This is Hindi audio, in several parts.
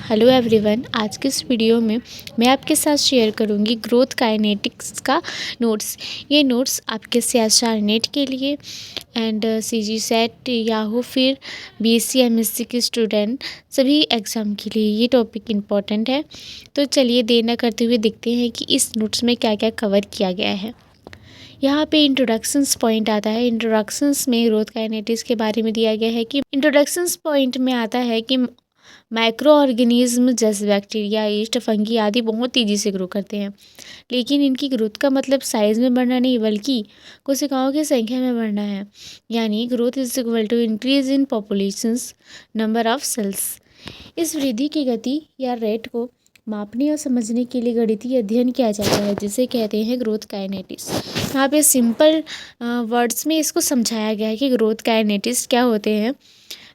हेलो एवरीवन, आज के इस वीडियो में मैं आपके साथ शेयर करूंगी ग्रोथ काइनेटिक्स का नोट्स। ये नोट्स आपके CSR नेट के लिए एंड CG सेट या हो फिर BSc MSc के स्टूडेंट सभी एग्ज़ाम के लिए ये टॉपिक इम्पॉर्टेंट है। तो चलिए देर न करते हुए देखते हैं कि इस नोट्स में क्या क्या कवर किया गया है। यहाँ पे इंट्रोडक्शंस पॉइंट आता है। इंट्रोडक्शंस में ग्रोथ काइनेटिक्स के बारे में दिया गया है कि इंट्रोडक्शंस पॉइंट में आता है कि माइक्रो ऑर्गेनिज्म जैसे बैक्टीरिया, यीस्ट, फंगी आदि बहुत तेज़ी से ग्रो करते हैं, लेकिन इनकी ग्रोथ का मतलब साइज़ में बढ़ना नहीं बल्कि कोशिकाओं की संख्या में बढ़ना है। यानी growth is equal to increase in populations number of cells. इस वृद्धि की गति या रेट को मापने और समझने के लिए गणितीय अध्ययन किया जाता है, जिसे कहते हैं ग्रोथ काइनेटिक्स। यहाँ पे सिंपल वर्ड्स में इसको समझाया गया है कि ग्रोथ काइनेटिक्स क्या होते हैं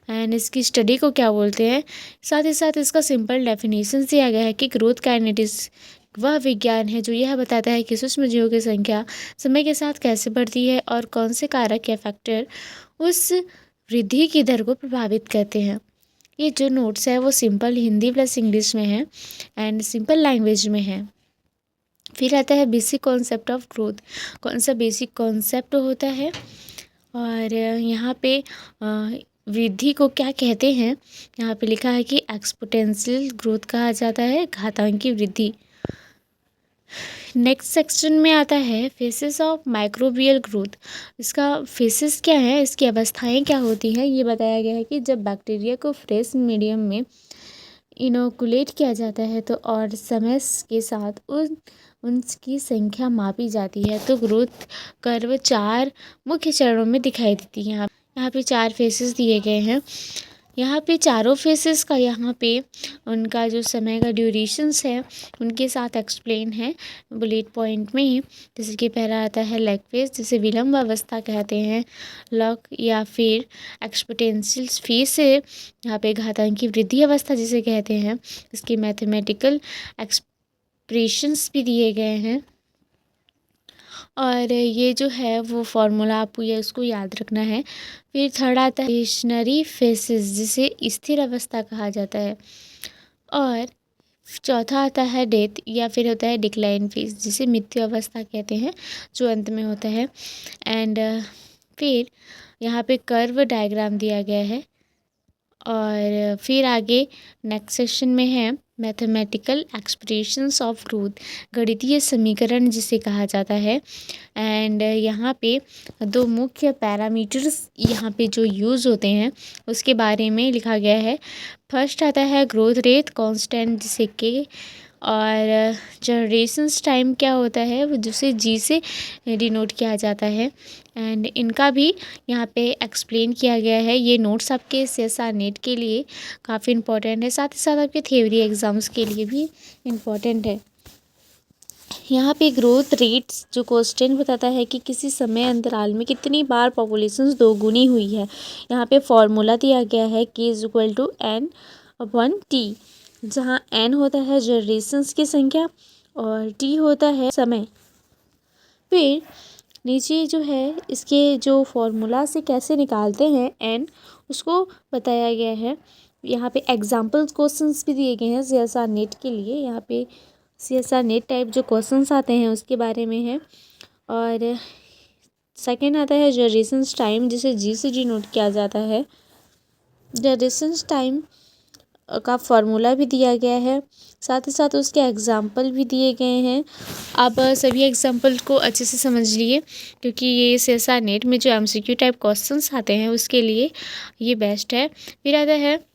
एंड इसकी स्टडी को क्या बोलते हैं। साथ ही साथ इसका सिंपल डेफिनेशन दिया गया है कि ग्रोथ काइनेटिक्स वह विज्ञान है जो यह बताता है कि सूक्ष्मजीवों की संख्या समय के साथ कैसे बढ़ती है और कौन से कारक या फैक्टर उस वृद्धि की दर को प्रभावित करते हैं। ये जो नोट्स है वो सिंपल हिंदी प्लस इंग्लिश में है एंड सिंपल लैंग्वेज में है। फिर आता है बेसिक कॉन्सेप्ट ऑफ ग्रोथ। कौन सा बेसिक कॉन्सेप्ट होता है और यहाँ पे वृद्धि को क्या कहते हैं। यहाँ पे लिखा है कि एक्सपोनेंशियल ग्रोथ कहा जाता है, घातांकी वृद्धि। नेक्स्ट सेक्शन में आता है फेसेस ऑफ माइक्रोबियल ग्रोथ। इसका फेसेस क्या है, इसकी अवस्थाएं क्या होती हैं, ये बताया गया है कि जब बैक्टीरिया को फ्रेश मीडियम में इनोकुलेट किया जाता है तो और समय के साथ उनकी संख्या मापी जाती है तो ग्रोथ कर्व 4 मुख्य चरणों में दिखाई देती है। यहाँ पे 4 फेसेस दिए गए हैं। यहाँ पे चारों फेसेस का यहाँ पे उनका जो समय का ड्यूरेशंस है उनके साथ एक्सप्लेन है बुलेट पॉइंट में ही। जैसे कि पहला आता है लैग फेज, जिसे विलंब अवस्था कहते हैं। लॉग या फिर एक्सपोनेंशियल फेज से यहाँ पे घातांकी वृद्धि अवस्था जिसे कहते हैं। इसके मैथमेटिकल एक्सप्रेशंस भी दिए गए हैं और ये जो है वो फॉर्मूला आपको ये उसको याद रखना है। फिर थर्ड आता है स्टेशनरी फेसेस, जिसे स्थिर अवस्था कहा जाता है। और चौथा आता है डेथ या फिर होता है डिक्लाइन फेज, जिसे मृत्यु अवस्था कहते हैं, जो अंत में होता है। एंड फिर यहाँ पे कर्व डायग्राम दिया गया है। और फिर आगे नेक्स्ट सेक्शन में है मैथमेटिकल एक्सप्रेशंस ऑफ ग्रोथ, गणितीय समीकरण जिसे कहा जाता है। एंड यहाँ पे 2 मुख्य पैरामीटर्स यहाँ पे जो यूज़ होते हैं उसके बारे में लिखा गया है। फर्स्ट आता है ग्रोथ रेट कांस्टेंट, जिसे के, और जनरेशंस टाइम क्या होता है वो जिसे जी से डिनोट किया जाता है। एंड इनका भी यहाँ पे एक्सप्लेन किया गया है। ये नोट्स आपके CSR नेट के लिए काफ़ी इम्पोर्टेंट है, साथ ही साथ आपके थ्योरी एग्ज़ाम्स के लिए भी इम्पोर्टेंट है। यहाँ पे ग्रोथ रेट्स जो क्वेश्चन बताता है कि किसी समय अंतराल में कितनी बार पॉपुलेशन दोगुनी हुई है। यहाँ पे फॉर्मूला दिया गया है K=N/T, जहाँ N होता है जनरेशंस की संख्या और T होता है समय। फिर नीचे जो है इसके जो फॉर्मूला से कैसे निकालते हैं N, उसको बताया गया है। यहाँ पे एग्जाम्पल क्वेश्चंस भी दिए गए हैं CSR नेट के लिए। यहाँ पे CSR नेट टाइप जो क्वेश्चंस आते हैं उसके बारे में है। और सेकेंड आता है जनरेशंस टाइम, जिसे जी से डिनोट किया जाता है। जनरेशंस टाइम का फॉर्मूला भी दिया गया है, साथ ही साथ उसके एग्जाम्पल भी दिए गए हैं। आप सभी एग्जाम्पल को अच्छे से समझ लिए, क्योंकि ये CSR नेट में जो MCQ टाइप क्वेश्चंस आते हैं उसके लिए ये बेस्ट है। फिर आता है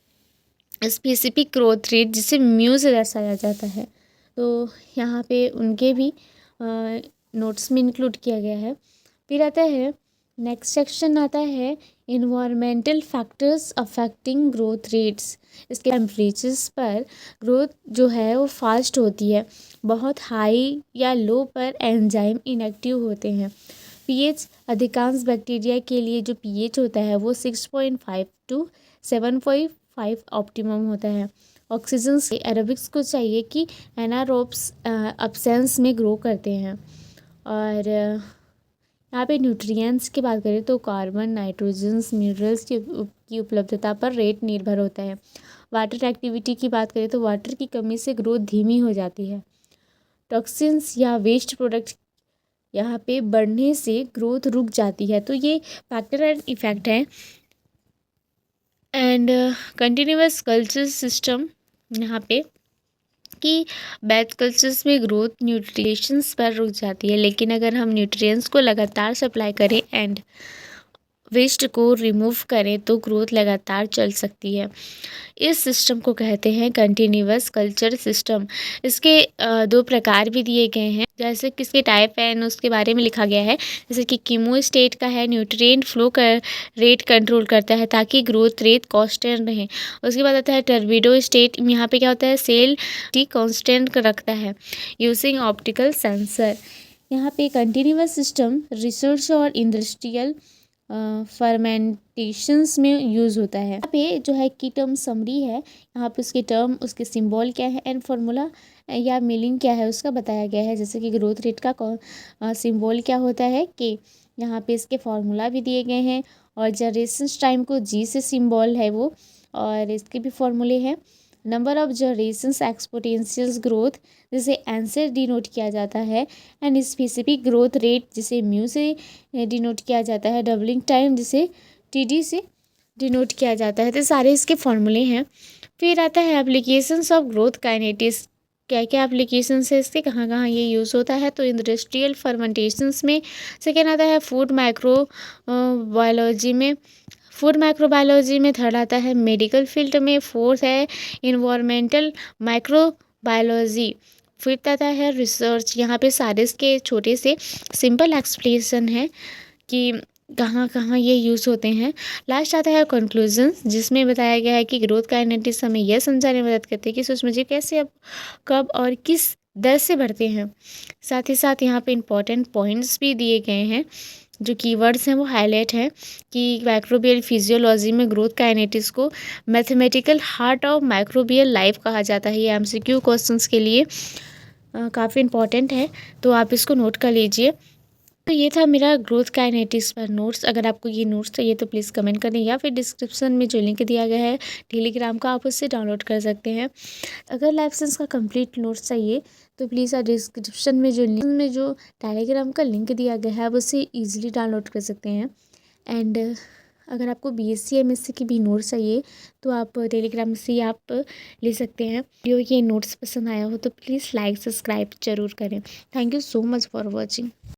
स्पेसिफिक ग्रोथ रेट, जिसे म्यू से दर्शाया जाता है, तो यहाँ पे उनके भी नोट्स में इंक्लूड किया गया है। फिर आता है नेक्स्ट सेक्शन आता है environmental factors affecting growth rates. इसके टेम्परेचर्स पर ग्रोथ जो है वो फास्ट होती है, बहुत हाई या लो पर एंजाइम इनएक्टिव होते हैं। pH अधिकांश बैक्टीरिया के लिए जो pH होता है वो 6.5 to 7.5 ऑप्टिमम होता है। ऑक्सीजन से एरोबिक्स को चाहिए कि एनारोब्स अब्सेंस में ग्रो करते हैं। और यहाँ पे न्यूट्रिएंट्स की बात करें तो कार्बन, नाइट्रोजन्स, मिनरल्स की उपलब्धता पर रेट निर्भर होता है। वाटर एक्टिविटी की बात करें तो वाटर की कमी से ग्रोथ धीमी हो जाती है। टॉक्सिन्स या वेस्ट प्रोडक्ट यहाँ पे बढ़ने से ग्रोथ रुक जाती है। तो ये फैक्टर एंड इफेक्ट है। एंड कंटिन्यूअस कल्चर सिस्टम यहाँ पे कि बैच कल्चर्स में ग्रोथ न्यूट्रिशंस पर रुक जाती है, लेकिन अगर हम न्यूट्रिएंट्स को लगातार सप्लाई करें एंड वेस्ट को रिमूव करें तो ग्रोथ लगातार चल सकती है। इस सिस्टम को कहते हैं कंटिन्यूअस कल्चर सिस्टम। इसके दो प्रकार भी दिए गए हैं, जैसे किसके टाइप एंड उसके बारे में लिखा गया है। जैसे कि कीमो स्टेट का है, न्यूट्रिएंट फ्लो कर रेट कंट्रोल करता है ताकि ग्रोथ रेट कांस्टेंट रहे। उसके बाद आता है टर्बिडो स्टेट। यहाँ पे क्या होता है, सेल टी कांस्टेंट रखता है यूजिंग ऑप्टिकल सेंसर। यहाँ पे कंटिन्यूअस सिस्टम रिसर्च और इंडस्ट्रियल फर्मेंटेशंस में यूज़ होता है। यहाँ पे जो है की टर्म समरी है, यहाँ पे उसके टर्म, उसके सिंबल क्या है एंड फार्मूला या मीनिंग क्या है उसका बताया गया है। जैसे कि ग्रोथ रेट का सिंबल क्या होता है कि यहाँ पे इसके फार्मूला भी दिए गए हैं, और जनरेशंस टाइम को जी से सिंबल है वो, और इसके भी फार्मूले हैं। Number of generations exponential growth जिसे एन से डिनोट किया जाता है, एंड स्पेसिफिक ग्रोथ रेट जिसे म्यू से डिनोट किया जाता है, डबलिंग टाइम जिसे टीडी से डिनोट किया जाता है। तो सारे इसके फॉर्मूले हैं। फिर आता है एप्लीकेशंस ऑफ ग्रोथ काइनेटिक्स। क्या क्या एप्लीकेशंस है इसके, कहाँ कहाँ ये यूज़ होता है। तो इंडस्ट्रियल फर्मेंटेशंस में। सेकेंड आता है फूड माइक्रो बायोलॉजी में। फूड माइक्रोबायोलॉजी में। थर्ड आता है मेडिकल फील्ड में। फोर्थ है इन्वायरमेंटल माइक्रोबायोलॉजी। फिफ्थ आता है रिसर्च। यहाँ पे सारे इसके छोटे से सिंपल एक्सप्लेनेशन है कि कहाँ कहाँ ये यूज़ होते हैं। लास्ट आता है कंक्लूजन, जिसमें बताया गया है कि ग्रोथ काइनेटिक्स हमें यह समझाने में मदद करती है कि सूक्ष्मजीव कैसे, अब, कब और किस दर से बढ़ते हैं। साथ ही साथ यहाँ पे इम्पॉर्टेंट पॉइंट्स भी दिए गए हैं, जो कीवर्ड्स हैं वो हाईलाइट हैं कि माइक्रोबियल फिजियोलॉजी में ग्रोथ काइनेटिक्स को mathematical heart of microbial life कहा जाता है। ये एमसीक्यू क्वेश्चंस के लिए काफ़ी इम्पॉर्टेंट है, तो आप इसको नोट कर लीजिए। तो ये था मेरा ग्रोथ काइनेटिक्स पर नोट्स। अगर आपको ये नोट्स चाहिए तो प्लीज़ कमेंट करें, या फिर डिस्क्रिप्शन में जो लिंक दिया गया है टेलीग्राम का, आप उससे डाउनलोड कर सकते हैं। अगर लाइफ साइंस का कंप्लीट नोट्स चाहिए तो प्लीज़ आप डिस्क्रिप्शन में जो टेलीग्राम का लिंक दिया गया है आप उससे ईजिली डाउनलोड कर सकते हैं। एंड अगर आपको बीएससी एमएससी की भी नोट्स चाहिए तो आप टेलीग्राम से आप ले सकते हैं। वीडियो ये नोट्स पसंद आया हो तो प्लीज़ लाइक सब्सक्राइब जरूर करें। Thank you so much for watching.